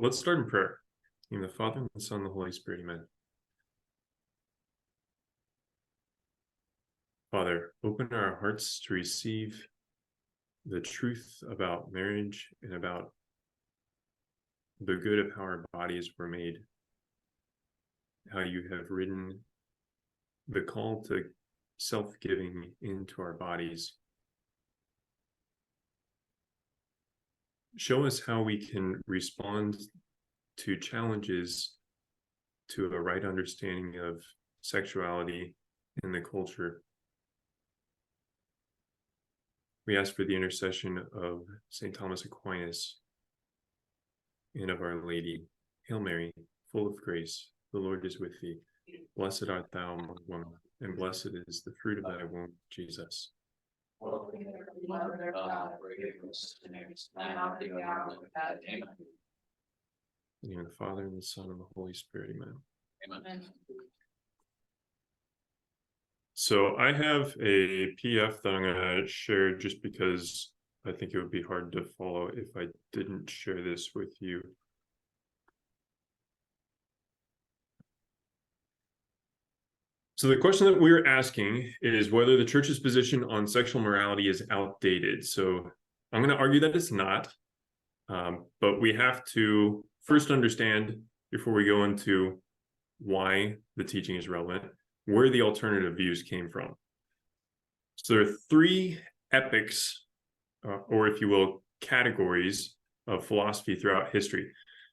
let's start in prayer. In the name of the Father, and the Son, and the Holy Spirit, amen. Father, open our hearts to receive the truth about marriage and about the good of how our bodies were made, how you have written the call to self-giving into our bodies. Show us how we can respond to challenges to a right understanding of sexuality in the culture. We ask for the intercession of St. Thomas Aquinas and of Our Lady. Hail Mary, full of grace, the Lord is with thee. Blessed art thou among women, and blessed is the fruit of thy womb, Jesus. In In the name of the Father, and the Son, and the Holy Spirit, amen. Amen. So I have a PDF that I'm going to share just because I think it would be hard to follow if I didn't share this with you. So the question that we're asking is whether the church's position on sexual morality is outdated. So I'm going to argue that it's not, but we have to first understand, before we go into why the teaching is relevant, where the alternative views came from. So there are three epochs, or if you will, categories of philosophy throughout history.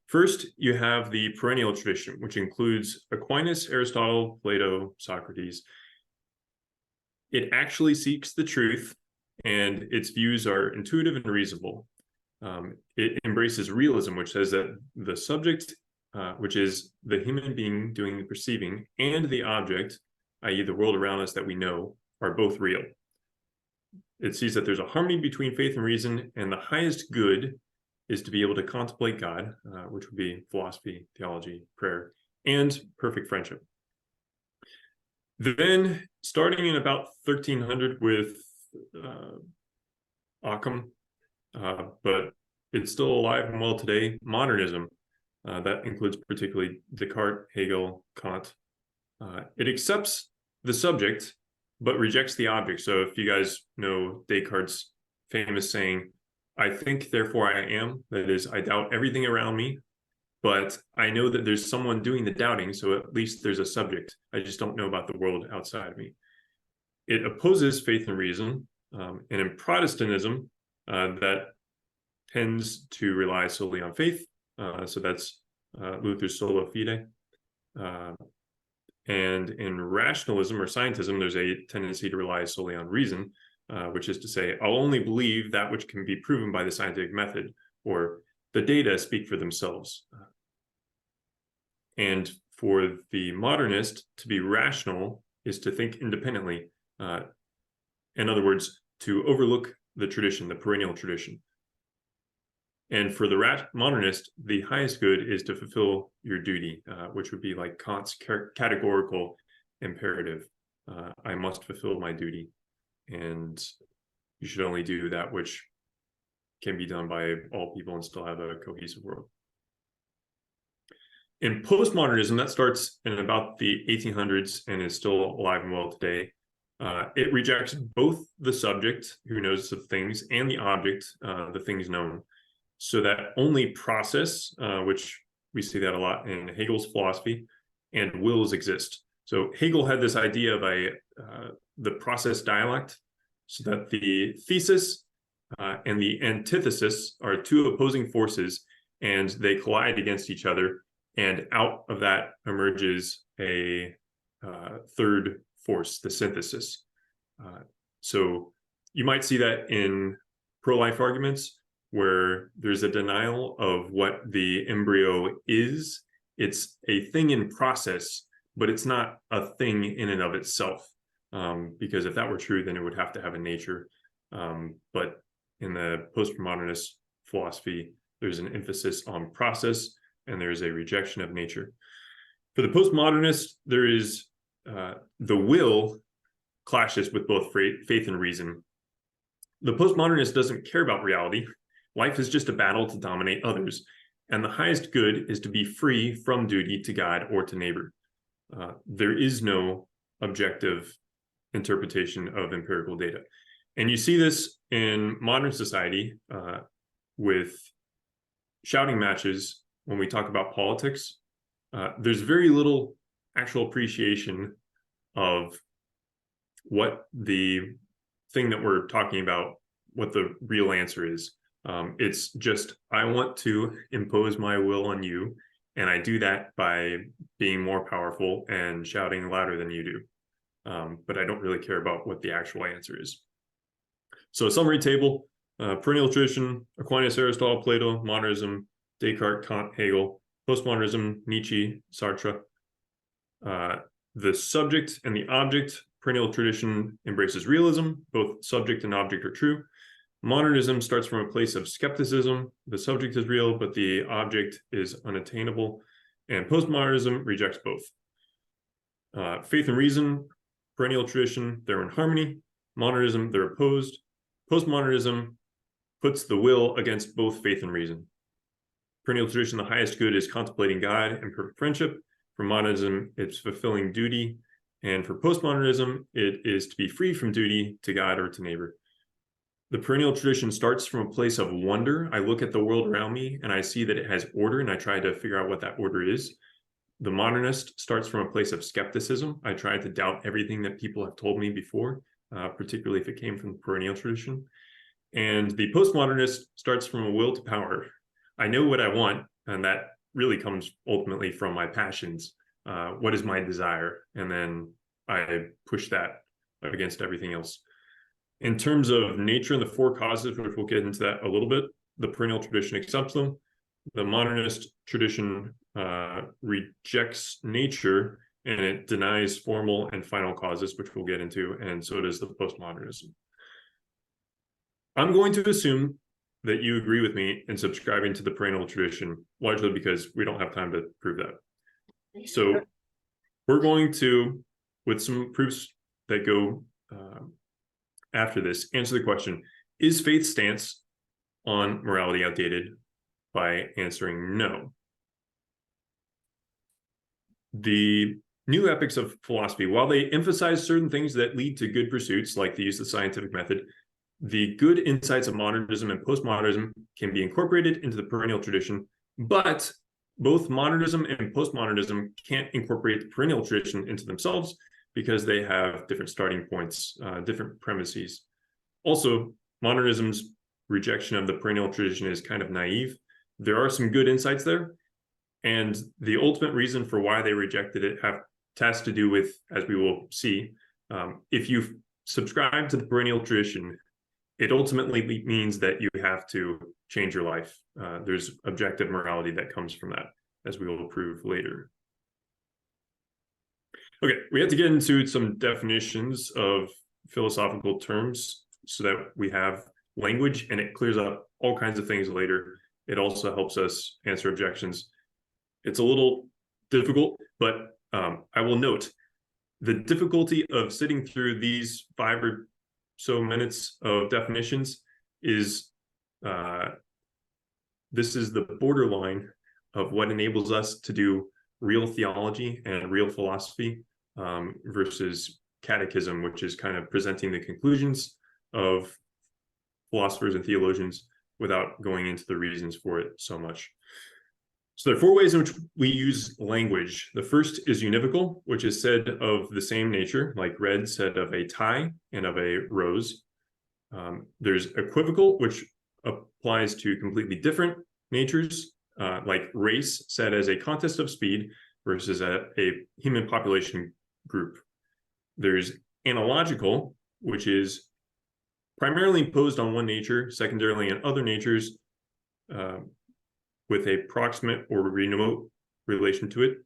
First, you have the perennial tradition, which includes Aquinas, Aristotle, Plato, Socrates. It actually seeks the truth, and its views are intuitive and reasonable. It embraces realism, which says that the subject, which is the human being doing the perceiving, and the object, i.e. the world around us that we know, are both real. It sees that there's a harmony between faith and reason, and the highest good is to be able to contemplate God, which would be philosophy, theology, prayer, and perfect friendship. Then, starting in about 1300 with Occam, but it's still alive and well today, modernism. That includes particularly Descartes, Hegel, Kant. It accepts the subject, but rejects the object. So if you guys know Descartes' famous saying, I think, therefore I am, that is, I doubt everything around me, but I know that there's someone doing the doubting, so at least there's a subject. I just don't know about the world outside of me. It opposes faith and reason, and in Protestantism, that tends to rely solely on faith. So that's Luther's sola fide. And in rationalism or scientism, there's a tendency to rely solely on reason, which is to say, I'll only believe that which can be proven by the scientific method, or the data speak for themselves. And for the modernist, to be rational is to think independently. In other words, to overlook the tradition, the perennial tradition. And for the modernist, the highest good is to fulfill your duty, which would be like Kant's categorical imperative. I must fulfill my duty. And you should only do that which can be done by all people and still have a cohesive world. In postmodernism, that starts in about the 1800s and is still alive and well today. It rejects both the subject, who knows of things, and the object, the things known. So that only process, which we see that a lot in Hegel's philosophy, and wills exist. So Hegel had this idea of the process dialect, so that the thesis and the antithesis are two opposing forces, and they collide against each other, and out of that emerges a third force, the synthesis. So you might see that in pro-life arguments, where there's a denial of what the embryo is. It's a thing in process, but it's not a thing in and of itself. Because if that were true, then it would have to have a nature. But in the postmodernist philosophy, there's an emphasis on process, and there's a rejection of nature. For the postmodernist, there is the will clashes with both faith and reason. The postmodernist doesn't care about reality. Life is just a battle to dominate others. and the highest good is to be free from duty to God or to neighbor. There is no objective interpretation of empirical data. And you see this in modern society with shouting matches when we talk about politics. There's very little actual appreciation of what the thing that we're talking about, what the real answer is. It's just, I want to impose my will on you, and I do that by being more powerful and shouting louder than you do. But I don't really care about what the actual answer is. So a summary table: perennial tradition, Aquinas, Aristotle, Plato; modernism, Descartes, Kant, Hegel; postmodernism, Nietzsche, Sartre. The subject and the object: perennial tradition embraces realism, both subject and object are true. Modernism starts from a place of skepticism. The subject is real, but the object is unattainable. And postmodernism rejects both. Faith and reason, perennial tradition, they're in harmony. Modernism, they're opposed. Postmodernism puts the will against both faith and reason. Perennial tradition, the highest good is contemplating God and perfect friendship. For modernism, it's fulfilling duty. And for postmodernism, it is to be free from duty to God or to neighbor. The perennial tradition starts from a place of wonder. I look at the world around me and I see that it has order, and I try to figure out what that order is. The modernist starts from a place of skepticism. I try to doubt everything that people have told me before, particularly if it came from the perennial tradition. And the postmodernist starts from a will to power. I know what I want, and that really comes ultimately from my passions. What is my desire? And then I push that against everything else. In terms of nature and the four causes, which we'll get into that a little bit, the perennial tradition accepts them. The modernist tradition rejects nature, and it denies formal and final causes, which we'll get into, and so does the postmodernism. I'm going to assume that you agree with me in subscribing to the perennial tradition, largely because we don't have time to prove that. So we're going to, with some proofs that go after this, answer the question: is faith's stance on morality outdated? By answering no. The new epics of philosophy, while they emphasize certain things that lead to good pursuits, like the use of the scientific method, the good insights of modernism and postmodernism can be incorporated into the perennial tradition, but both modernism and postmodernism can't incorporate the perennial tradition into themselves because they have different starting points, different premises. Also, modernism's rejection of the perennial tradition is kind of naive. There are some good insights there, and the ultimate reason for why they rejected it has to do with, as we will see, if you subscribe to the perennial tradition, it ultimately means that you have to change your life. There's objective morality that comes from that, as we will prove later. Okay, we have to get into some definitions of philosophical terms so that we have language, and it clears up all kinds of things later. It also helps us answer objections. It's a little difficult, but I will note the difficulty of sitting through these 5 or so minutes of definitions is this is the borderline of what enables us to do real theology and real philosophy versus catechism, which is kind of presenting the conclusions of philosophers and theologians without going into the reasons for it so much. So there are 4 ways in which we use language. The first is univocal, which is said of the same nature, like red said of a tie and of a rose. There's equivocal, which applies to completely different natures, like race said as a contest of speed versus a human population group. There's analogical, which is primarily imposed on one nature, secondarily on other natures, with a proximate or remote relation to it.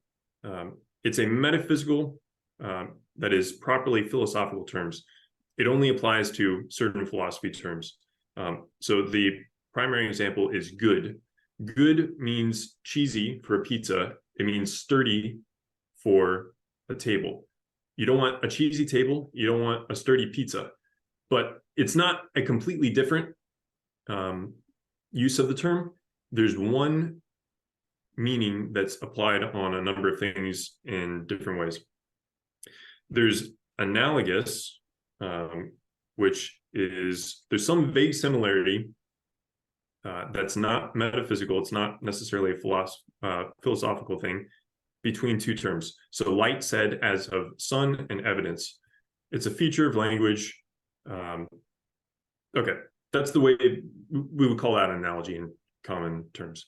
It's a metaphysical, that is properly philosophical terms. It only applies to certain philosophy terms. So the primary example is good. Good means cheesy for a pizza. It means sturdy for a table. You don't want a cheesy table. You don't want a sturdy pizza. But it's not a completely different use of the term. There's one meaning that's applied on a number of things in different ways. There's analogous, which is, there's some vague similarity that's not metaphysical. It's not necessarily a philosophical thing between two terms. So light said as of sun and evidence. It's a feature of language. Okay, that's the way we would call that an analogy in common terms.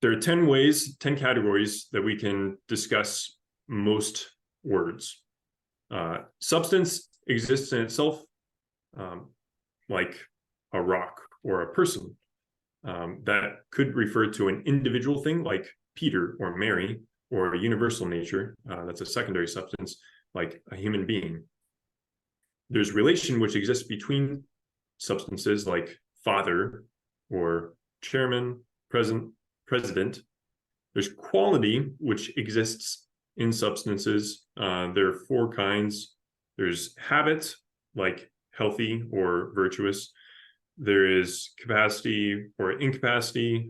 There are 10 ways, 10 categories that we can discuss most words. Substance exists in itself, like a rock or a person. That could refer to an individual thing like Peter or Mary, or a universal nature, that's a secondary substance, like a human being. There's relation which exists between substances like father or chairman, president. There's quality which exists in substances. There are 4 kinds. There's habit, like healthy or virtuous. There is capacity or incapacity,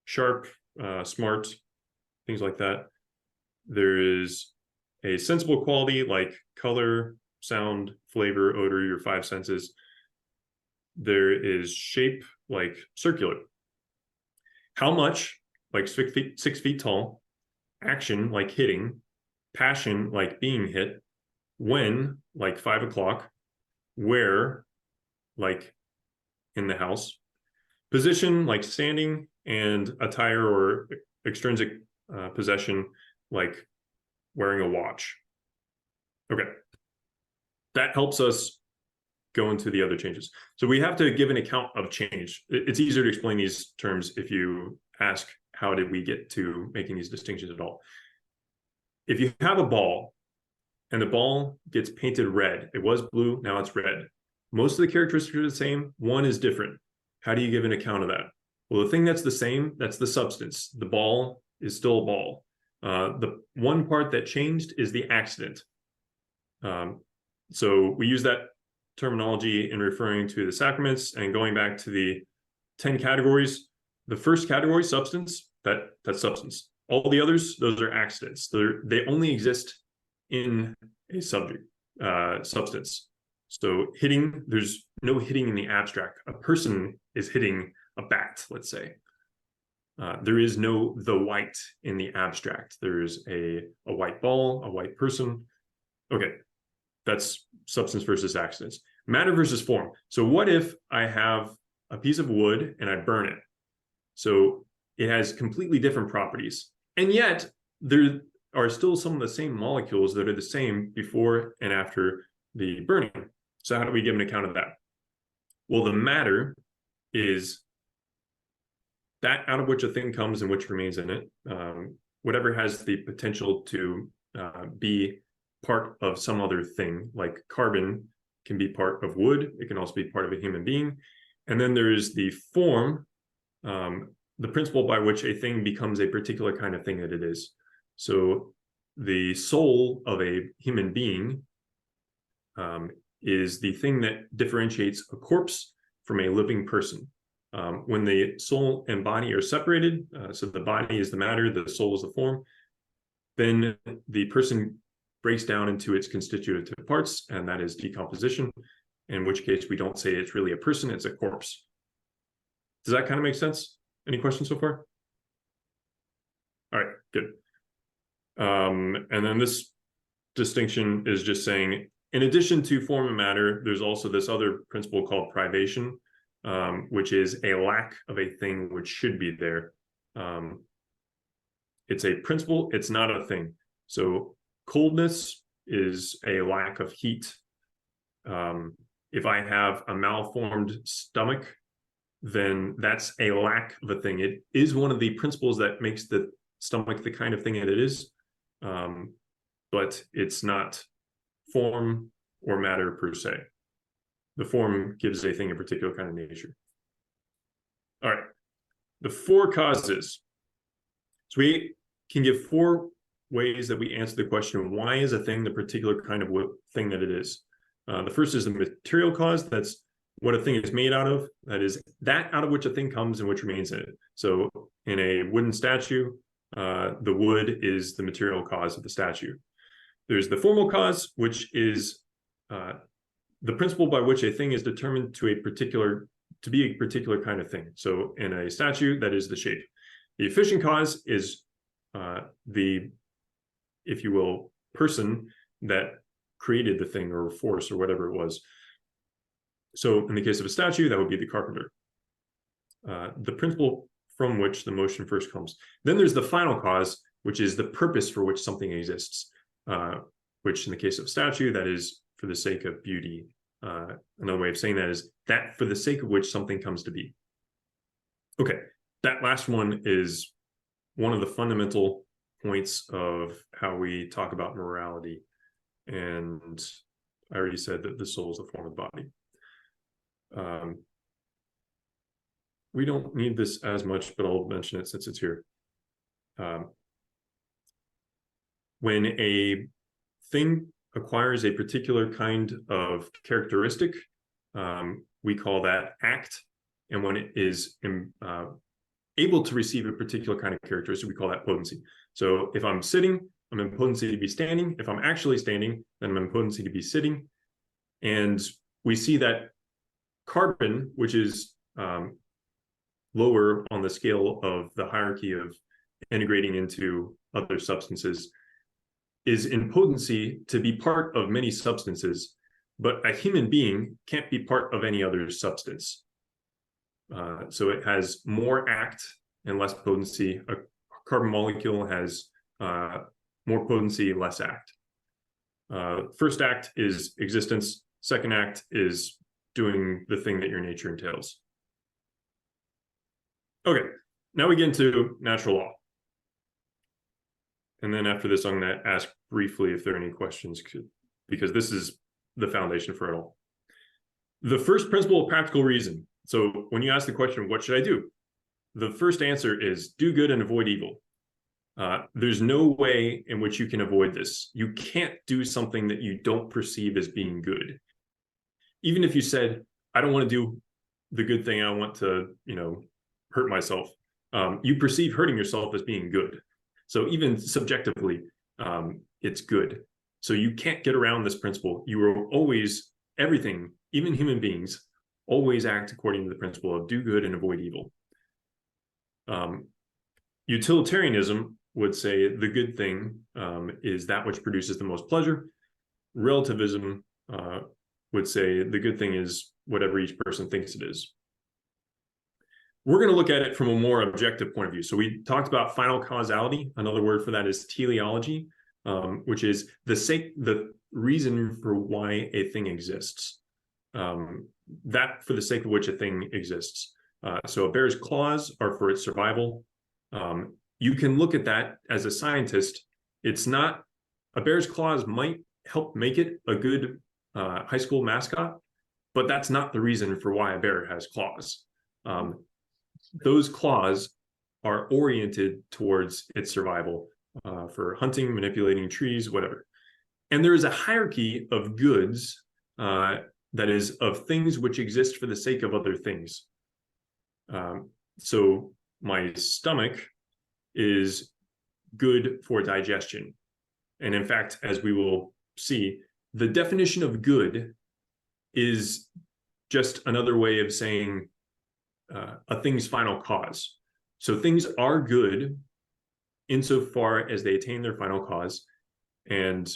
sharp, smart, things like that. There is a sensible quality like color, sound, flavor, odor, your 5 senses. There is shape like circular. How much, like 6 feet tall. Action like hitting. Passion like being hit. When, like 5 o'clock. Where, like in the house. Position like standing, and attire or extrinsic possession like wearing a watch. Okay, that helps us go into the other changes. So we have to give an account of change. It's easier to explain these terms if you ask, how did we get to making these distinctions at all? If you have a ball and the ball gets painted red, it was blue, now it's red. Most of the characteristics are the same, one is different. How do you give an account of that? Well, the thing that's the same, that's the substance. The ball is still a ball. The one part that changed is the accident. So we use that terminology in referring to the sacraments, and going back to the 10 categories. The first category, substance, that's substance. All the others, those are accidents. They only exist in a substance. So hitting, there's no hitting in the abstract. A person is hitting a bat, let's say. There is no the white in the abstract. There's a white ball, a white person. Okay, that's substance versus accidents. Matter versus form. So what if I have a piece of wood and I burn it? So it has completely different properties. And yet there are still some of the same molecules that are the same before and after the burning. So how do we give an account of that? Well, the matter is that out of which a thing comes and which remains in it. Whatever has the potential to be part of some other thing, like carbon can be part of wood. It can also be part of a human being. And then there's the form, the principle by which a thing becomes a particular kind of thing that it is. So the soul of a human being is the thing that differentiates a corpse from a living person. When the soul and body are separated, so the body is the matter, the soul is the form, then the person breaks down into its constitutive parts, and that is decomposition, in which case we don't say it's really a person, it's a corpse. Does that kind of make sense? Any questions so far? All right, good. And then this distinction is just saying, in addition to form and matter, there's also this other principle called privation, which is a lack of a thing which should be there. It's a principle, it's not a thing. So coldness is a lack of heat. If I have a malformed stomach, then that's a lack of a thing. It is one of the principles that makes the stomach the kind of thing that it is, but it's not form or matter per se. The form gives a thing a particular kind of nature. All right, the 4 causes. So we can give 4 ways that we answer the question, why is a thing the particular kind of thing that it is? The first is the material cause. That's what a thing is made out of. That is that out of which a thing comes and which remains in it. So in a wooden statue, the wood is the material cause of the statue. There's the formal cause, which is the principle by which a thing is determined to be a particular kind of thing. So in a statue, that is the shape. The efficient cause is the, if you will, person that created the thing or force or whatever it was. So in the case of a statue, that would be the carpenter. The principle from which the motion first comes. Then there's the final cause, which is the purpose for which something exists, which in the case of statue, that is for the sake of beauty. Another way of saying that is that for the sake of which something comes to be. Okay, that last one is one of the fundamental points of how we talk about morality. And I already said that the soul is the form of the body. We don't need this as much, but I'll mention it since it's here. When a thing acquires a particular kind of characteristic, we call that act. And when it is able to receive a particular kind of characteristic, we call that potency. So if I'm sitting, I'm in potency to be standing. If I'm actually standing, then I'm in potency to be sitting. And we see that carbon, which is lower on the scale of the hierarchy of integrating into other substances, is in potency to be part of many substances, but a human being can't be part of any other substance. So it has more act and less potency. A carbon molecule has more potency, less act. First act is existence. Second act is doing the thing that your nature entails. Okay, now we get into natural law. And then after this, I'm going to ask briefly if there are any questions, because this is the foundation for it all. The first principle of practical reason. So when you ask the question, what should I do? The first answer is do good and avoid evil. There's no way in which you can avoid this. You can't do something that you don't perceive as being good. Even if you said, I don't want to do the good thing, I want to, hurt myself. You perceive hurting yourself as being good. So even subjectively, it's good. So you can't get around this principle. You will always, everything, even human beings, always act according to the principle of do good and avoid evil. Utilitarianism would say the good thing is that which produces the most pleasure. Relativism would say the good thing is whatever each person thinks it is. We're going to look at it from a more objective point of view. So we talked about final causality. Another word for that is teleology, which is the reason for why a thing exists. That for the sake of which a thing exists. So a bear's claws are for its survival. You can look at that as a scientist. It's not, a bear's claws might help make it a good high school mascot, but that's not the reason for why a bear has claws. Those claws are oriented towards its survival for hunting, manipulating trees, whatever. And there is a hierarchy of goods, that is, of things which exist for the sake of other things. So my stomach is good for digestion. And in fact, as we will see, the definition of good is just another way of saying a thing's final cause. So things are good insofar as they attain their final cause, and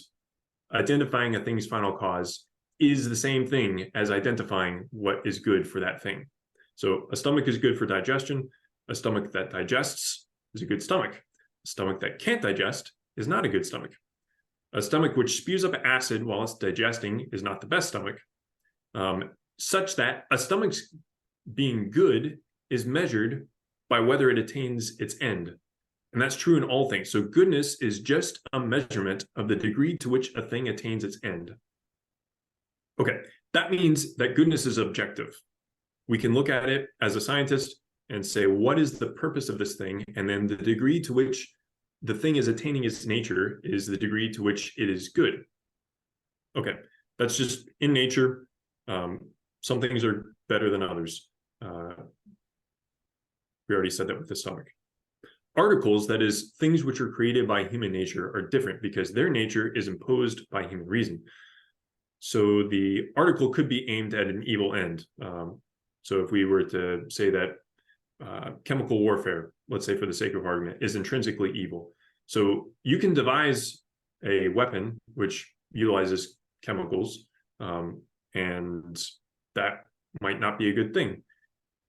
identifying a thing's final cause is the same thing as identifying what is good for that thing. So a stomach is good for digestion. A stomach that digests is a good stomach. A stomach that can't digest is not a good stomach. A stomach which spews up acid while it's digesting is not the best stomach. Such that a stomach's being good is measured by whether it attains its end. And that's true in all things. So goodness is just a measurement of the degree to which a thing attains its end. Okay, that means that goodness is objective. We can look at it as a scientist and say, what is the purpose of this thing? And then the degree to which the thing is attaining its nature is the degree to which it is good. Okay, that's just in nature. Some things are better than others. We already said that with the stomach. Articles, that is, things which are created by human nature, are different because their nature is imposed by human reason. So the article could be aimed at an evil end. So if we were to say that chemical warfare, let's say for the sake of argument, is intrinsically evil. So you can devise a weapon which utilizes chemicals, and that might not be a good thing.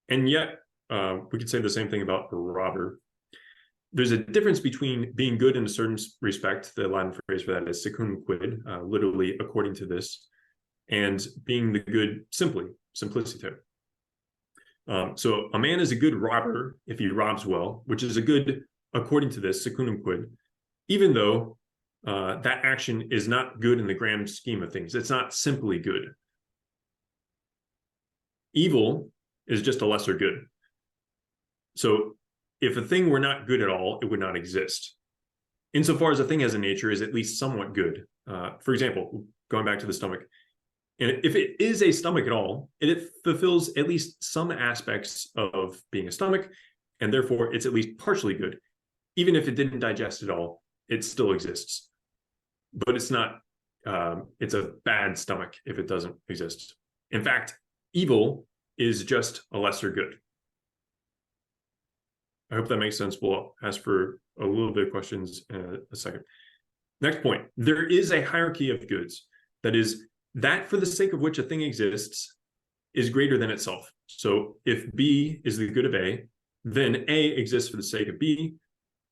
And yet, we could say the same thing about a robber. There's a difference between being good in a certain respect, the Latin phrase for that is secundum quid, literally according to this, and being the good simply, simpliciter. So a man is a good robber if he robs well, which is a good, according to this, secundum quid, even though that action is not good in the grand scheme of things. It's not simply good. Evil is just a lesser good. So if a thing were not good at all, it would not exist. Insofar as a thing has a nature is at least somewhat good. For example, going back to the stomach, and if it is a stomach at all, it fulfills at least some aspects of being a stomach, and therefore it's at least partially good. Even if it didn't digest at all, it still exists. But it's not, it's a bad stomach if it doesn't exist. In fact, evil is just a lesser good. I hope that makes sense. We'll ask for a little bit of questions in a second. Next point, there is a hierarchy of goods. That is, that for the sake of which a thing exists is greater than itself. So if B is the good of A, then A exists for the sake of B,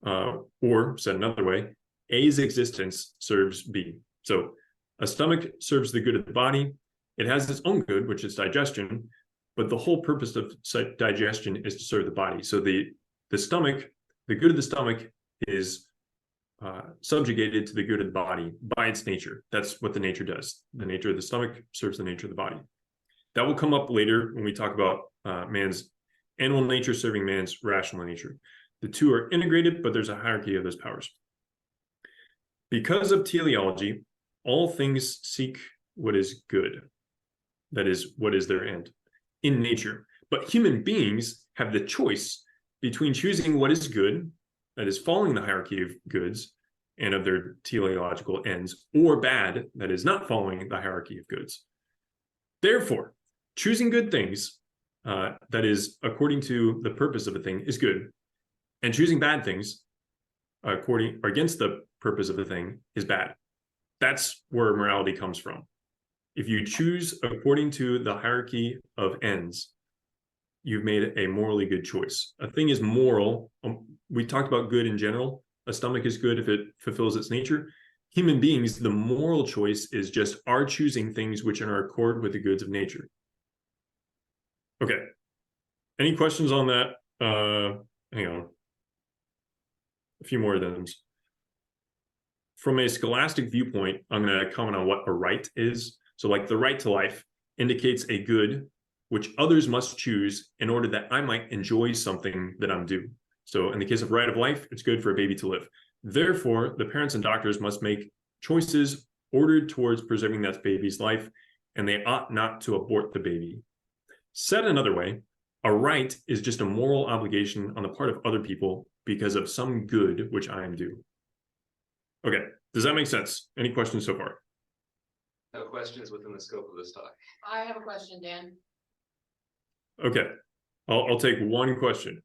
or said another way, A's existence serves B. So a stomach serves the good of the body. It has its own good, which is digestion, but the whole purpose of digestion is to serve the body. So the stomach, the good of the stomach is subjugated to the good of the body by its nature. That's what the nature does. The nature of the stomach serves the nature of the body. That will come up later when we talk about man's animal nature serving man's rational nature. The two are integrated, but there's a hierarchy of those powers. Because of teleology, all things seek what is good. That is, what is their end in nature. But human beings have the choice between choosing what is good, that is following the hierarchy of goods and of their teleological ends, or bad, that is not following the hierarchy of goods. Therefore, choosing good things, that is according to the purpose of a thing, is good, and choosing bad things according or against the purpose of a thing is bad. That's where morality comes from. If you choose according to the hierarchy of ends, you've made a morally good choice. A thing is moral. We talked about good in general. A stomach is good if it fulfills its nature. Human beings, the moral choice is just our choosing things which are in accord with the goods of nature. Okay. Any questions on that? Hang on. A few more of them. From a scholastic viewpoint, I'm going to comment on what a right is. So like the right to life indicates a good which others must choose in order that I might enjoy something that I'm due. So in the case of right of life, it's good for a baby to live. Therefore, the parents and doctors must make choices ordered towards preserving that baby's life, and they ought not to abort the baby. Said another way, a right is just a moral obligation on the part of other people because of some good which I am due. Okay, does that make sense? Any questions so far? No questions within the scope of this talk. I have a question, Dan. Okay, I'll take one question.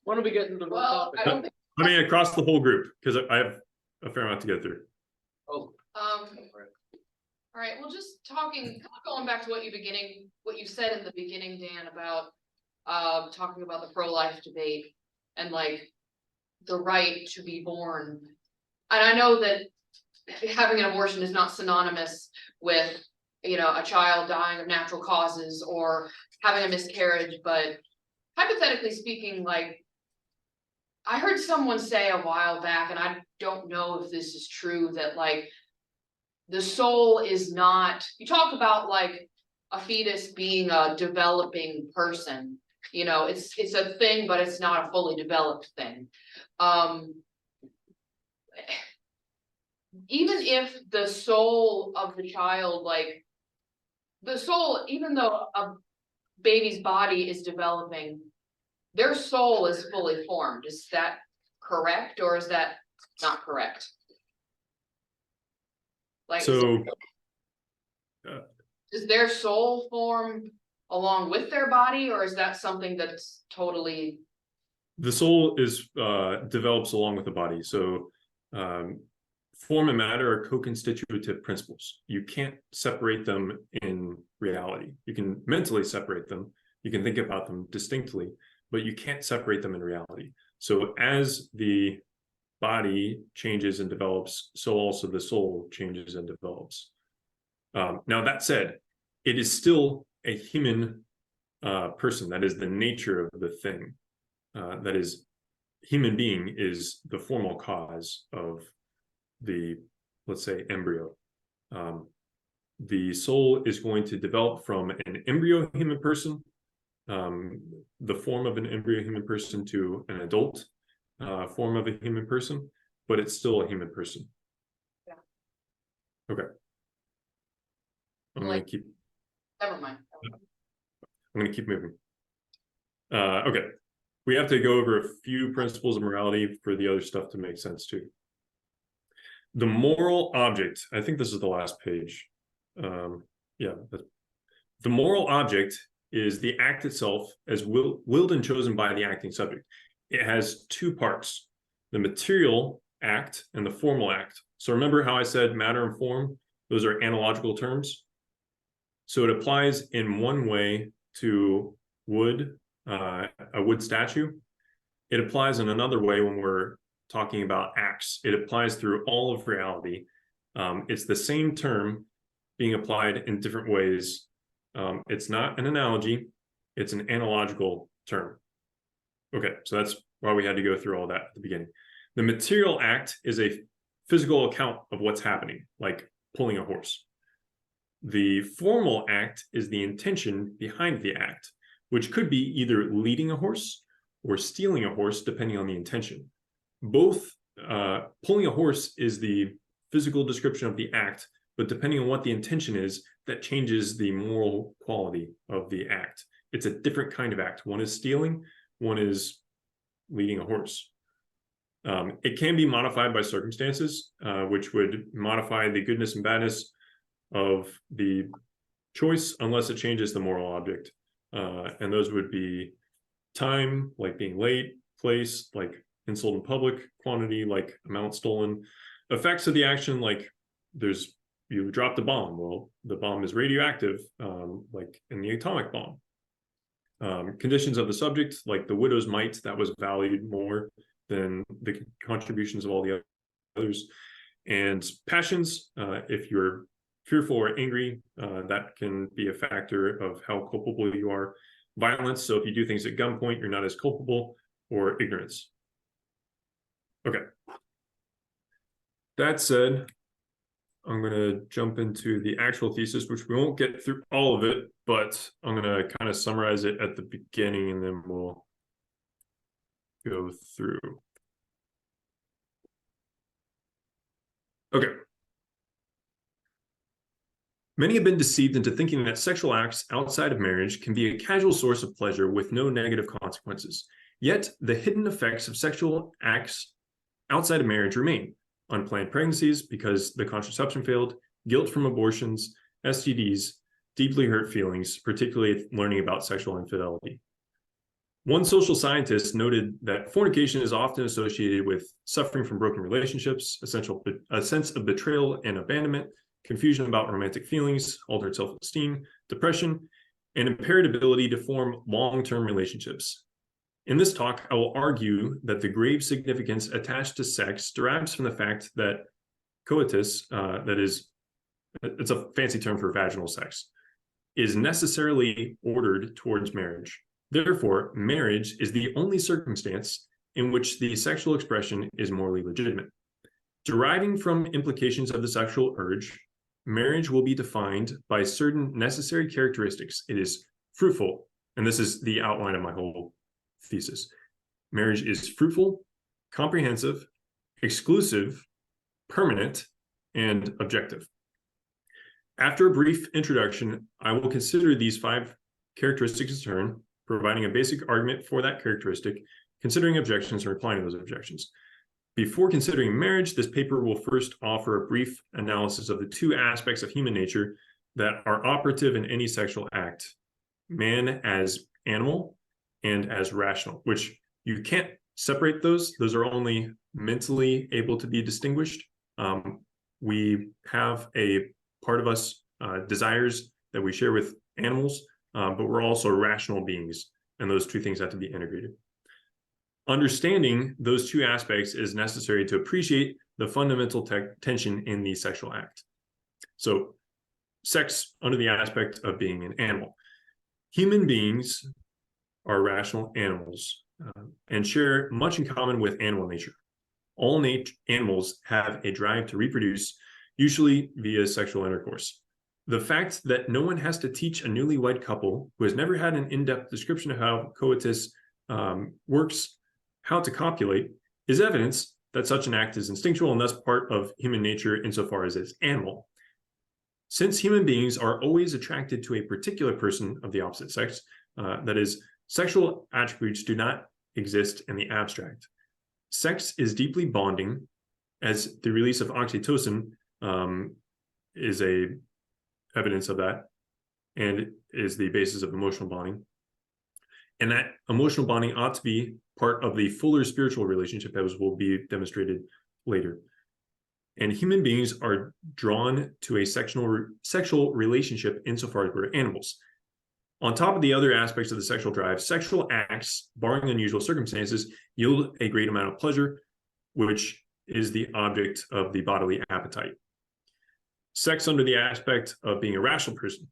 Why don't we get into the real topic? I mean, across the whole group, because I have a fair amount to get through. Oh, all right. Well, just going back to what you said in the beginning, Dan, about talking about the pro-life debate and like the right to be born. And I know that having an abortion is not synonymous with, you know, a child dying of natural causes or having a miscarriage, but hypothetically speaking, like I heard someone say a while back, and I don't know if this is true, that like the soul is not, you talk about like a fetus being a developing person, you know, it's a thing, but it's not a fully developed thing. even if the soul of the child, like the soul, even though a baby's body is developing, their soul is fully formed. Is that correct, or is that not correct? Like, So does their soul form along with their body, or is that something that's totally? the soul is develops along with the body. So form and matter are co-constitutive principles. You can't separate them in reality. You can mentally separate them. You can think about them distinctly, but you can't separate them in reality. So as the body changes and develops, so also the soul changes and develops. Now, that said, it is still a human person. That is the nature of the thing. That is, human being is the formal cause of the, let's say, embryo. The soul is going to develop from an embryo human person, the form of an embryo human person, to an adult form of a human person, but it's still a human person. Yeah. Okay. I'm Like, gonna keep. Never mind. I'm gonna keep moving. Okay. We have to go over a few principles of morality for the other stuff to make sense too. The moral object, I think this is the last page. Yeah. The moral object is the act itself as willed and chosen by the acting subject. It has two parts, the material act and the formal act. So remember how I said matter and form, those are analogical terms. So it applies in one way to wood, a wood statue. It applies in another way when we're talking about acts. It applies through all of reality. It's the same term being applied in different ways. It's not an analogy, it's an analogical term. Okay, so that's why we had to go through all that at the beginning. The material act is a physical account of what's happening, like pulling a horse. The formal act is the intention behind the act, which could be either leading a horse or stealing a horse, depending on the intention. Both, pulling a horse is the physical description of the act, but depending on what the intention is, that changes the moral quality of the act. It's a different kind of act. One is stealing, one is leading a horse. It can be modified by circumstances, which would modify the goodness and badness of the choice unless it changes the moral object. And those would be time, like being late, place, like insult in public, quantity, like amount stolen, effects of the action, like you dropped a bomb. Well, the bomb is radioactive, like in the atomic bomb. Conditions of the subject, like the widow's mite, that was valued more than the contributions of all the others. And passions, if you're fearful or angry, that can be a factor of how culpable you are. Violence, so if you do things at gunpoint, you're not as culpable, or ignorance. Okay. That said, I'm going to jump into the actual thesis, which we won't get through all of it, but I'm going to kind of summarize it at the beginning and then we'll go through. Okay. Many have been deceived into thinking that sexual acts outside of marriage can be a casual source of pleasure with no negative consequences. Yet, the hidden effects of sexual acts outside of marriage remain. Unplanned pregnancies because the contraception failed, guilt from abortions, STDs, deeply hurt feelings, particularly learning about sexual infidelity. One social scientist noted that fornication is often associated with suffering from broken relationships, a sense of betrayal and abandonment, confusion about romantic feelings, altered self-esteem, depression, and impaired ability to form long-term relationships. In this talk, I will argue that the grave significance attached to sex derives from the fact that coitus, that is, it's a fancy term for vaginal sex, is necessarily ordered towards marriage. Therefore, marriage is the only circumstance in which the sexual expression is morally legitimate. Deriving from implications of the sexual urge, marriage will be defined by certain necessary characteristics. It is fruitful, and this is the outline of my whole thesis. Marriage is fruitful, comprehensive, exclusive, permanent, and objective. After a brief introduction, I will consider these 5 characteristics in turn, providing a basic argument for that characteristic, considering objections and replying to those objections. Before considering marriage, this paper will first offer a brief analysis of the 2 aspects of human nature that are operative in any sexual act: man as animal and as rational, which you can't separate those. Those are only mentally able to be distinguished. We have a part of us desires that we share with animals, but we're also rational beings, and those 2 things have to be integrated. Understanding those 2 aspects is necessary to appreciate the fundamental tension in the sexual act. So, sex under the aspect of being an animal. Human beings are rational animals and share much in common with animal nature. All animals have a drive to reproduce, usually via sexual intercourse. The fact that no one has to teach a newlywed couple who has never had an in-depth description of how coitus works, how to copulate, is evidence that such an act is instinctual and thus part of human nature insofar as it's animal. Since human beings are always attracted to a particular person of the opposite sex, that is, sexual attributes do not exist in the abstract. Sex is deeply bonding, as the release of oxytocin is a evidence of that, and is the basis of emotional bonding. And that emotional bonding ought to be part of the fuller spiritual relationship, as will be demonstrated later. And human beings are drawn to a sexual relationship insofar as we're animals. On top of the other aspects of the sexual drive, sexual acts, barring unusual circumstances, yield a great amount of pleasure, which is the object of the bodily appetite. Sex under the aspect of being a rational person.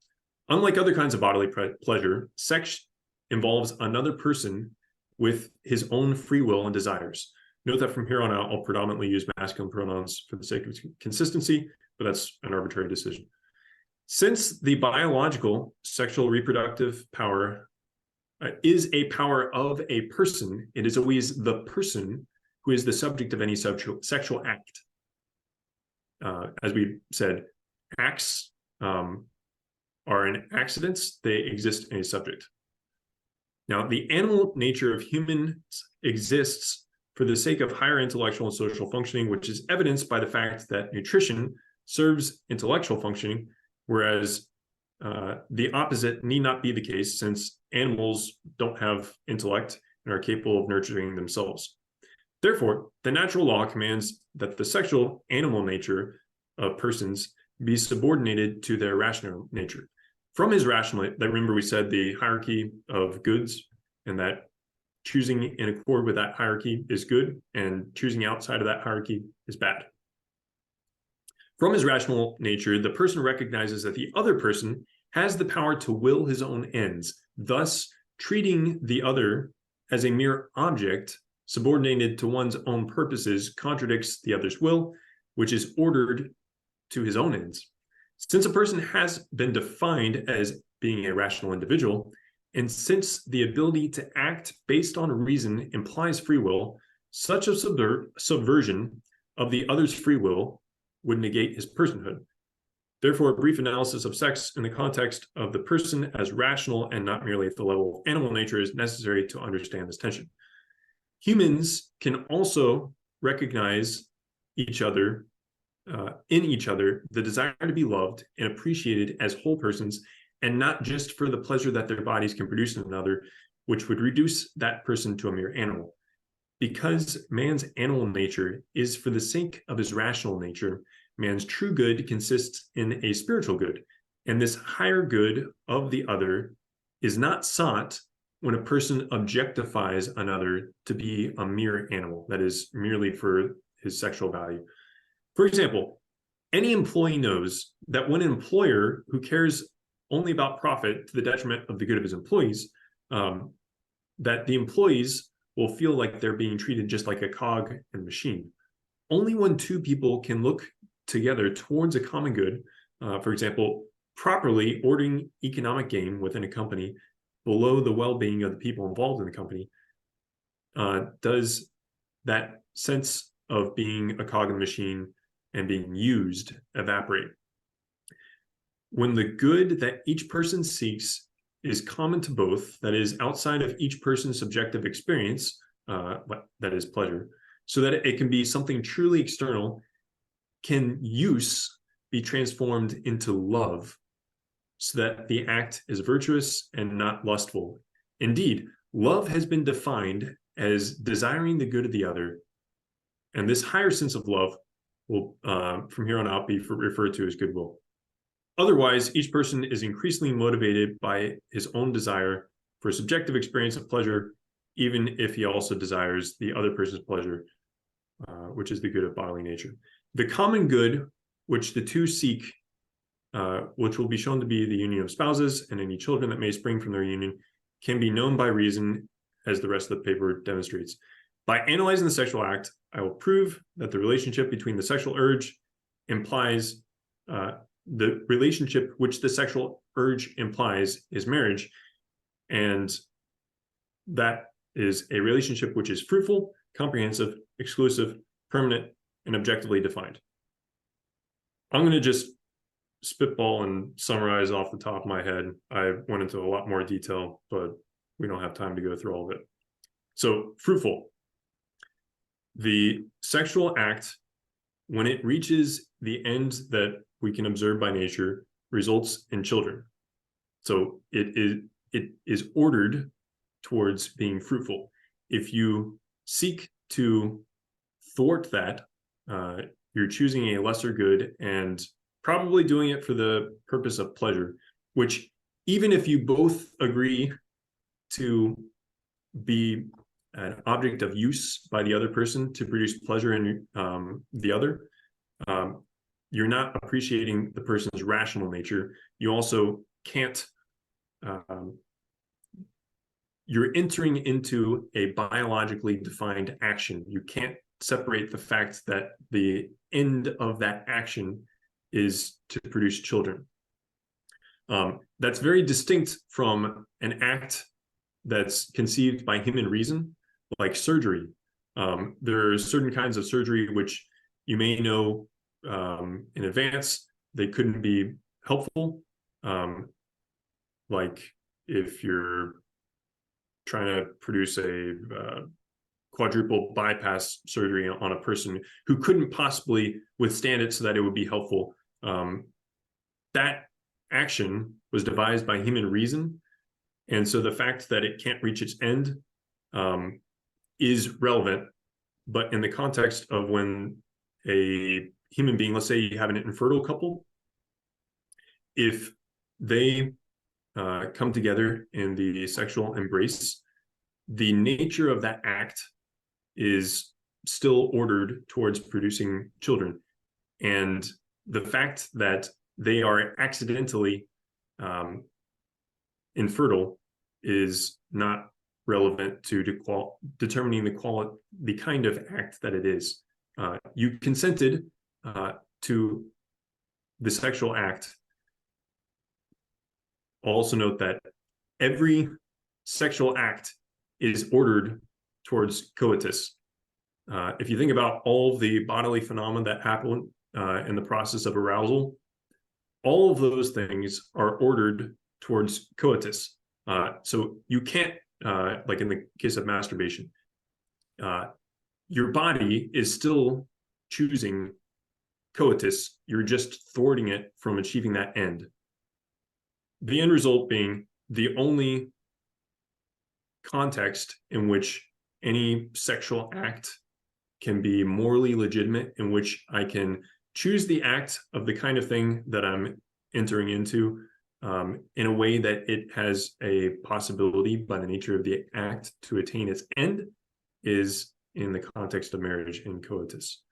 Unlike other kinds of bodily pleasure, sex involves another person with his own free will and desires. Note that from here on out, I'll predominantly use masculine pronouns for the sake of consistency, but that's an arbitrary decision. Since the biological sexual reproductive power is a power of a person, it is always the person who is the subject of any sexual act. As we said, acts are in accidents, they exist in a subject. Now, the animal nature of humans exists for the sake of higher intellectual and social functioning, which is evidenced by the fact that nutrition serves intellectual functioning, whereas the opposite need not be the case, since animals don't have intellect and are capable of nurturing themselves. Therefore, the natural law commands that the sexual animal nature of persons be subordinated to their rational nature. From his rational, remember we said the hierarchy of goods, and that choosing in accord with that hierarchy is good, and choosing outside of that hierarchy is bad. From his rational nature, the person recognizes that the other person has the power to will his own ends, thus treating the other as a mere object subordinated to one's own purposes contradicts the other's will, which is ordered to his own ends. Since a person has been defined as being a rational individual, and since the ability to act based on reason implies free will, such a subversion of the other's free will would negate his personhood. Therefore, a brief analysis of sex in the context of the person as rational and not merely at the level of animal nature is necessary to understand this tension. Humans can also recognize each other, in each other, the desire to be loved and appreciated as whole persons, and not just for the pleasure that their bodies can produce in another, which would reduce that person to a mere animal. Because man's animal nature is for the sake of his rational nature, man's true good consists in a spiritual good, and this higher good of the other is not sought when a person objectifies another to be a mere animal, that is, merely for his sexual value. For example, any employee knows that when an employer who cares only about profit to the detriment of the good of his employees, that the employees will feel like they're being treated just like a cog and machine. Only when 2 people can look together towards a common good, for example, properly ordering economic gain within a company below the well-being of the people involved in the company, does that sense of being a cog in the machine and being used evaporate. When the good that each person seeks is common to both, that is outside of each person's subjective experience, that is pleasure, so that it can be something truly external, can use be transformed into love, so that the act is virtuous and not lustful. Indeed, love has been defined as desiring the good of the other, and this higher sense of love will, from here on out, be referred to as goodwill. Otherwise, each person is increasingly motivated by his own desire for a subjective experience of pleasure, even if he also desires the other person's pleasure, which is the good of bodily nature. The common good which the two seek, which will be shown to be the union of spouses and any children that may spring from their union, can be known by reason, as the rest of the paper demonstrates. By analyzing the sexual act, I will prove that the relationship between the sexual urge implies the relationship which the sexual urge implies is marriage, and that is a relationship which is fruitful, comprehensive, exclusive, permanent, and objectively defined. I'm going to just spitball and summarize off the top of my head. I went into a lot more detail, but we don't have time to go through all of it. So, fruitful. The sexual act, when it reaches the end that we can observe by nature, results in children. So it is ordered towards being fruitful. If you seek to thwart that, you're choosing a lesser good and probably doing it for the purpose of pleasure, which, even if you both agree to be an object of use by the other person to produce pleasure in the other, you're not appreciating the person's rational nature. You also can't, you're entering into a biologically defined action. You can't separate the fact that the end of that action is to produce children. That's very distinct from an act that's conceived by human reason, like surgery. There are certain kinds of surgery which you may know in advance they couldn't be helpful, like if you're trying to produce a quadruple bypass surgery on a person who couldn't possibly withstand it so that it would be helpful. That action was devised by human reason, and so the fact that it can't reach its end is relevant. But in the context of when a human being, let's say you have an infertile couple, if they come together in the sexual embrace, the nature of that act is still ordered towards producing children. And the fact that they are accidentally infertile is not relevant to determining the kind of act that it is. You consented to the sexual act. Also note that every sexual act is ordered towards coitus. If you think about all the bodily phenomena that happen in the process of arousal, all of those things are ordered towards coitus. So you can't, like in the case of masturbation, your body is still choosing coitus. You're just thwarting it from achieving that end. The end result being the only context in which any sexual act can be morally legitimate, in which I can choose the act of the kind of thing that I'm entering into in a way that it has a possibility by the nature of the act to attain its end, is in the context of marriage and coitus.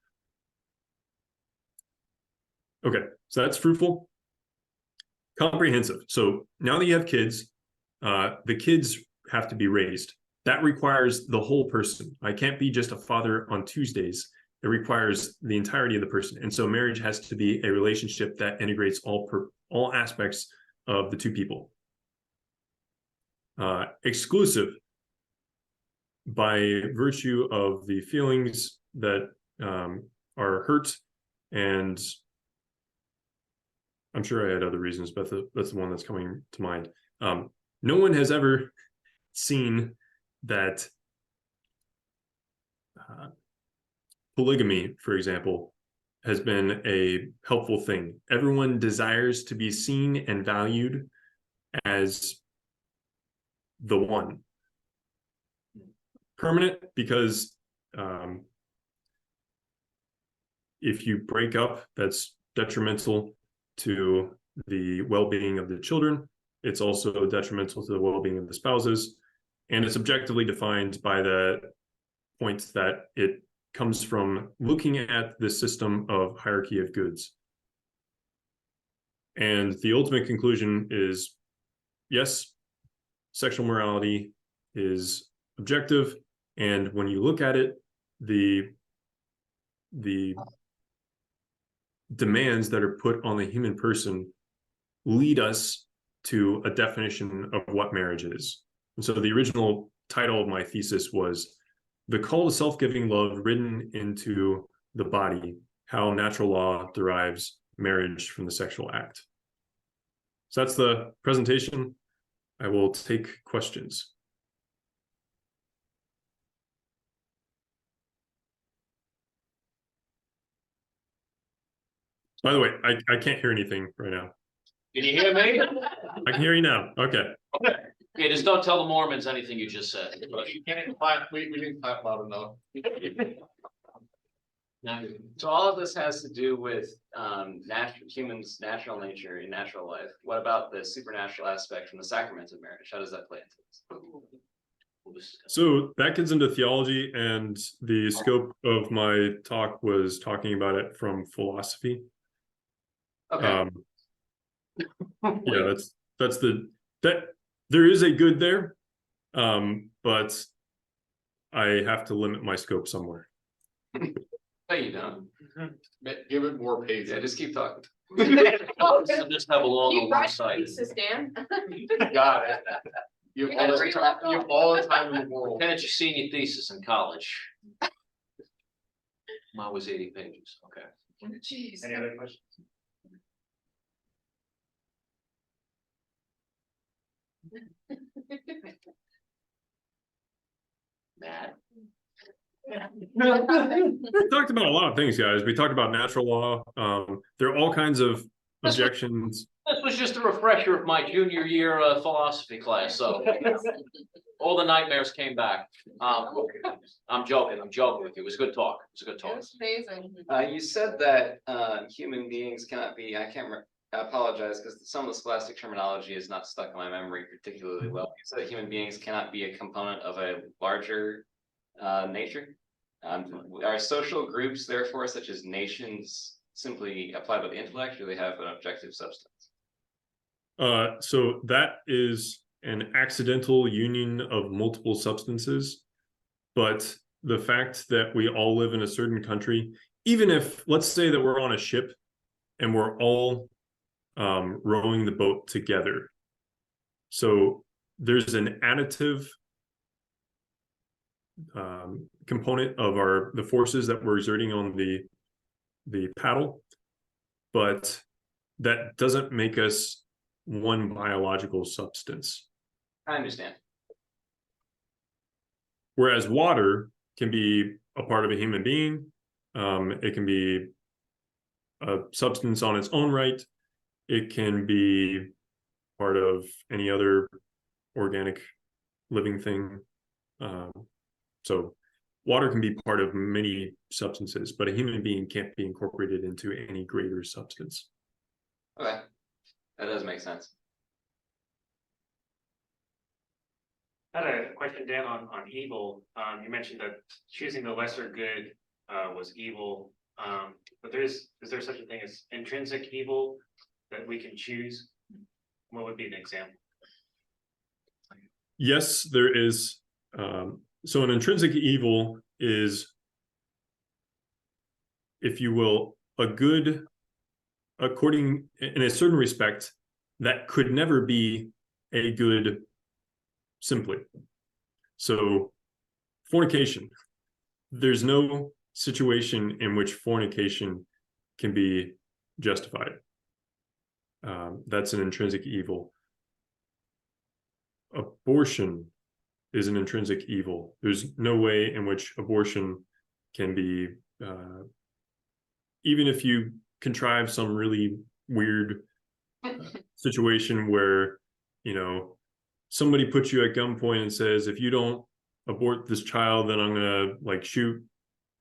Okay, so that's fruitful. Comprehensive. So now that you have kids, the kids have to be raised. That requires the whole person. I can't be just a father on Tuesdays. It requires the entirety of the person. And so marriage has to be a relationship that integrates all aspects of the two people. Exclusive, by virtue of the feelings that are hurt And I'm sure I had other reasons, but that's the one that's coming to mind. No one has ever seen that polygamy, for example, has been a helpful thing. Everyone desires to be seen and valued as the one. Permanent, because if you break up, that's detrimental to the well-being of the children. It's also detrimental to the well-being of the spouses. And it's objectively defined by the point that it comes from looking at the system of hierarchy of goods. And the ultimate conclusion is, yes, sexual morality is objective. And when you look at it, the demands that are put on the human person lead us to a definition of what marriage is. And so the original title of my thesis was "The Call to Self-Giving Love Written into the Body, How Natural Law Derives Marriage from the Sexual Act." So that's the presentation. I will take questions. By the way, I can't hear anything right now. Can you hear me? I can hear you now. Okay. Yeah, just don't tell the Mormons anything you just said. You can't even clap, we didn't clap loud enough. So all of this has to do with humans' natural nature in natural life. What about the supernatural aspect from the sacrament of marriage? How does that play into this? So that gets into theology, and the scope of my talk was talking about it from philosophy. Okay. Yeah, that's there is a good there, but I have to limit my scope somewhere. No, you don't. Give it more pace. Yeah, just keep talking. Just have a long You write side. thesis, Dan? Got it. You You have all got the three time, left you have off. all the time in the world. Finish your senior thesis in college. Mine was 80 pages. Okay. Jeez. Any other questions? Matt. We talked about a lot of things, guys. We talked about natural law. There are all kinds of objections. This was just a refresher of my junior year philosophy class, so all the nightmares came back. I'm joking with you. It was a good talk. It was a good It talk. was amazing. You said that human beings cannot be, I can't remember, I apologize because some of the scholastic terminology is not stuck in my memory particularly well. You said that human beings cannot be a component of a larger nature. Are social groups therefore, such as nations, simply applied by the intellect, or do they have an objective substance? So that is an accidental union of multiple substances, but the fact that we all live in a certain country, even if, let's say that we're on a ship and we're all rowing the boat together, so there's an additive component of the forces that we're exerting on the paddle, but that doesn't make us one biological substance. I understand. Whereas water can be a part of a human being. It can be a substance on its own right. It can be part of any other organic living thing. So water can be part of many substances, but a human being can't be incorporated into any greater substance. Okay, that does make sense. I had a question, Dan, on evil. You mentioned that choosing the lesser good was evil. But is there such a thing as intrinsic evil that we can choose? What would be an example? Yes, there is. So an intrinsic evil is, if you will, a good, according in a certain respect, that could never be a good simply. So fornication, there's no situation in which fornication can be justified. That's an intrinsic evil. Abortion is an intrinsic evil. There's no way in which abortion can be, even if you contrive some really weird situation where, you know, somebody puts you at gunpoint and says, if you don't abort this child, then I'm gonna like shoot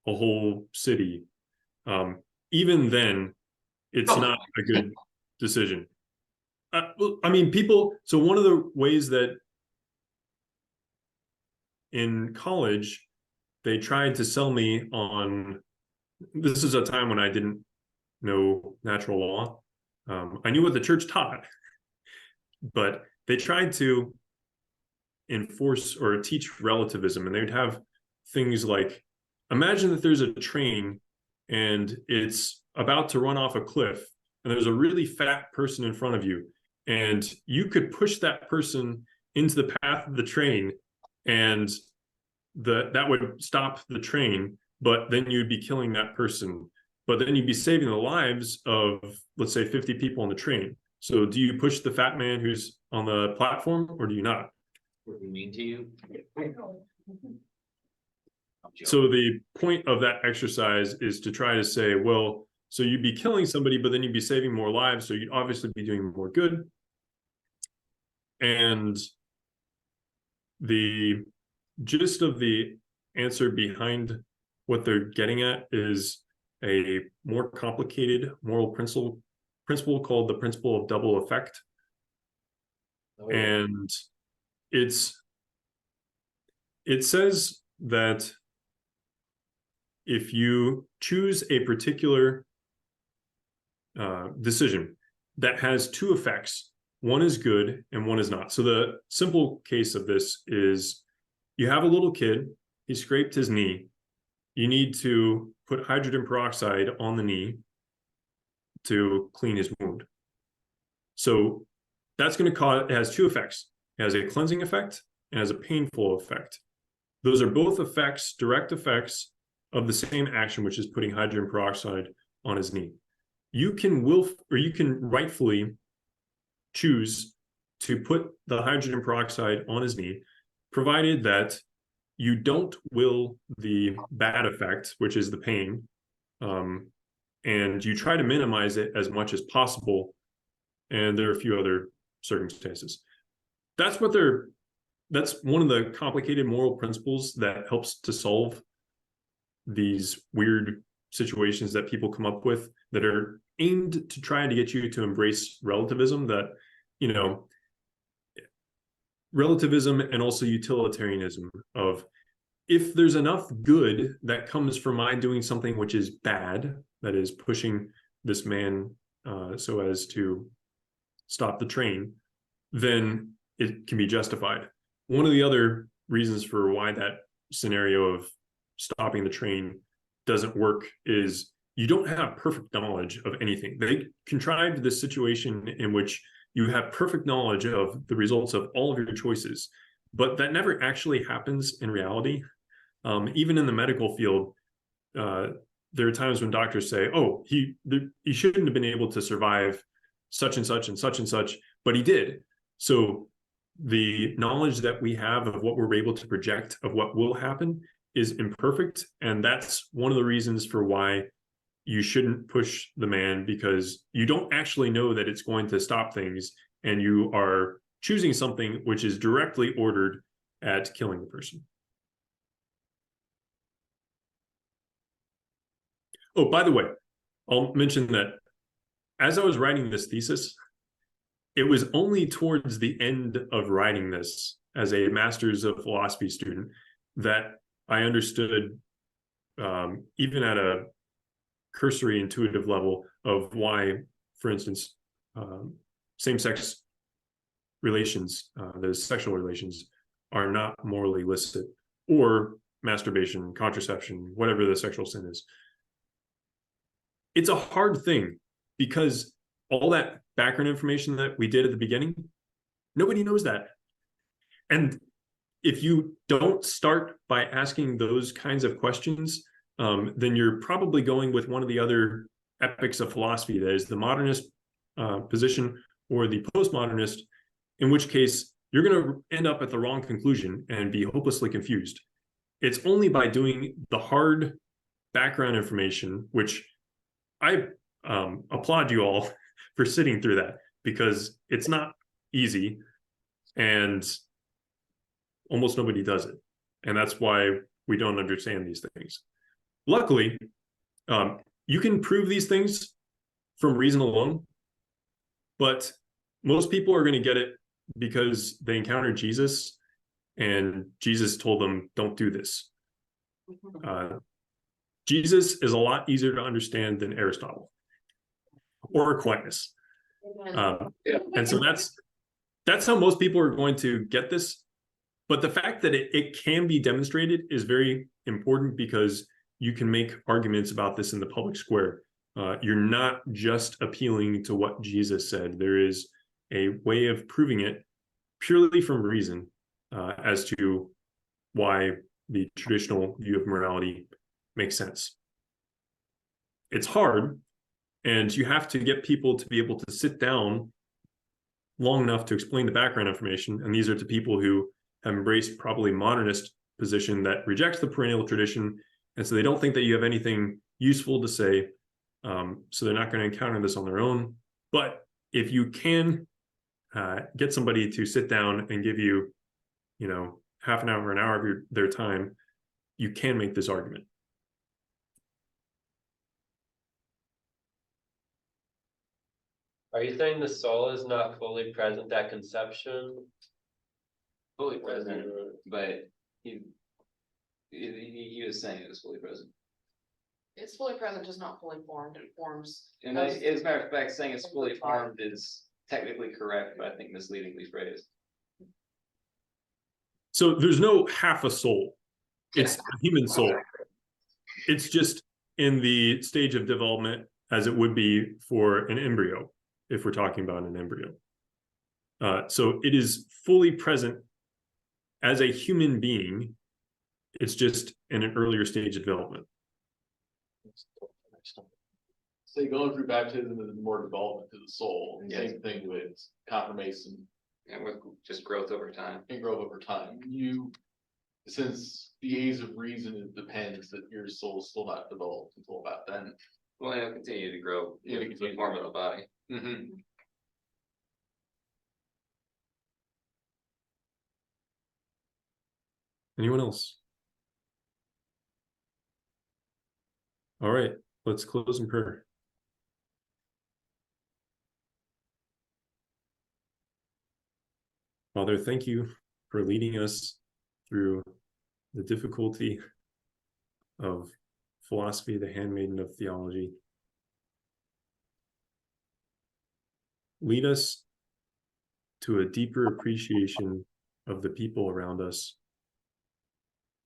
a whole city. Even then, it's not a good decision. I mean, people, so one of the ways that in college, they tried to sell me on, this is a time when I didn't know natural law. I knew what the church taught, but they tried to enforce or teach relativism, and they would have things like, imagine that there's a train and it's about to run off a cliff, and there's a really fat person in front of you, and you could push that person into the path of the train, and that would stop the train, but then you'd be killing that person, but then you'd be saving the lives of, let's say, 50 people on the train. So do you push the fat man who's on the platform, or do you not? What do you mean to you? So the point of that exercise is to try to say, well, so you'd be killing somebody, but then you'd be saving more lives, so you'd obviously be doing more good. And the gist of the answer behind what they're getting at is a more complicated moral principle called the principle of double effect. Oh. And it says that if you choose a particular decision that has two effects, one is good and one is not. So the simple case of this is, you have a little kid, he scraped his knee. You need to put hydrogen peroxide on the knee to clean his wound. So that's going to cause, it has two effects. It has a cleansing effect and has a painful effect. Those are both effects, direct effects of the same action, which is putting hydrogen peroxide on his knee. You can rightfully choose to put the hydrogen peroxide on his knee, provided that you don't will the bad effect, which is the pain, and you try to minimize it as much as possible. And there are a few other circumstances. That's one of the complicated moral principles that helps to solve these weird situations that people come up with that are aimed to try to get you to embrace relativism, that, you know, relativism and also utilitarianism of, if there's enough good that comes from my doing something which is bad, that is pushing this man so as to stop the train, then it can be justified. One of the other reasons for why that scenario of stopping the train doesn't work is you don't have perfect knowledge of anything. They contrived this situation in which you have perfect knowledge of the results of all of your choices, but that never actually happens in reality. Even in the medical field, there are times when doctors say, oh, he shouldn't have been able to survive such and such and such and such, but he did. So the knowledge that we have of what we're able to project of what will happen is imperfect. And that's one of the reasons for why you shouldn't push the man, because you don't actually know that it's going to stop things, and you are choosing something which is directly ordered at killing the person. Oh, by the way, I'll mention that as I was writing this thesis, it was only towards the end of writing this as a master's of philosophy student that I understood, even at a cursory intuitive level, of why, for instance, same-sex relations, those sexual relations, are not morally illicit, or masturbation, contraception, whatever the sexual sin is. It's a hard thing, because all that background information that we did at the beginning, nobody knows that. And if you don't start by asking those kinds of questions, then you're probably going with one of the other epics of philosophy, that is the modernist position or the postmodernist, in which case you're going to end up at the wrong conclusion and be hopelessly confused. It's only by doing the hard background information, which I applaud you all for sitting through that, because it's not easy and almost nobody does it. And that's why we don't understand these things. Luckily, you can prove these things from reason alone, but most people are going to get it because they encountered Jesus and Jesus told them, don't do this. Jesus is a lot easier to understand than Aristotle or Aquinas. And so that's how most people are going to get this. But the fact that it can be demonstrated is very important, because you can make arguments about this in the public square. You're not just appealing to what Jesus said. There is a way of proving it purely from reason as to why the traditional view of morality makes sense. It's hard, and you have to get people to be able to sit down long enough to explain the background information. And these are to people who have embraced probably modernist position that rejects the perennial tradition. And so they don't think that you have anything useful to say. So they're not going to encounter this on their own. But if you can get somebody to sit down and give you, half an hour, an hour of their time, you can make this argument. Are you saying the soul is not fully present at conception? Fully present, but he was saying it was fully present. It's fully present, just not fully formed. It forms. And as a matter of fact, saying it's fully formed is technically correct, but I think misleadingly phrased. So there's no half a soul. It's a human soul. It's just in the stage of development as it would be for an embryo, if we're talking about an embryo. So it is fully present as a human being. It's just in an earlier stage of development. So going through baptism is more development to the soul. And Yes. Same thing with confirmation And with just growth over time. and growth over time. Since the age of reason, it depends that your soul is still not developed until about then. Well, it'll continue to grow. Yeah, in the form of the body. Mm-hmm. Anyone else? All right, let's close in prayer. Father, thank you for leading us through the difficulty of philosophy, the handmaiden of theology. Lead us to a deeper appreciation of the people around us,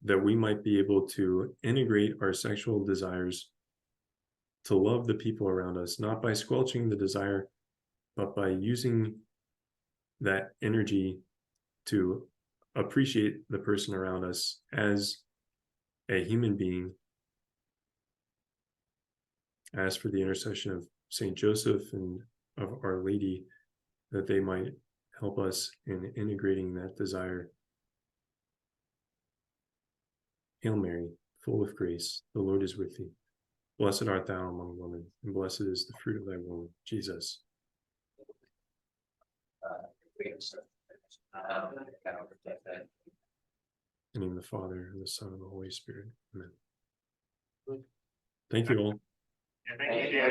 that we might be able to integrate our sexual desires to love the people around us, not by squelching the desire, but by using that energy to appreciate the person around us as a human being. I ask for the intercession of Saint Joseph and of Our Lady, that they might help us in integrating that desire. Hail Mary, full of grace, the Lord is with thee. Blessed art thou among women, and blessed is the fruit of thy womb, Jesus. In the name of the Father, and the Son, and the Holy Spirit. Amen. Thank you all. Yeah, thank you, Dan.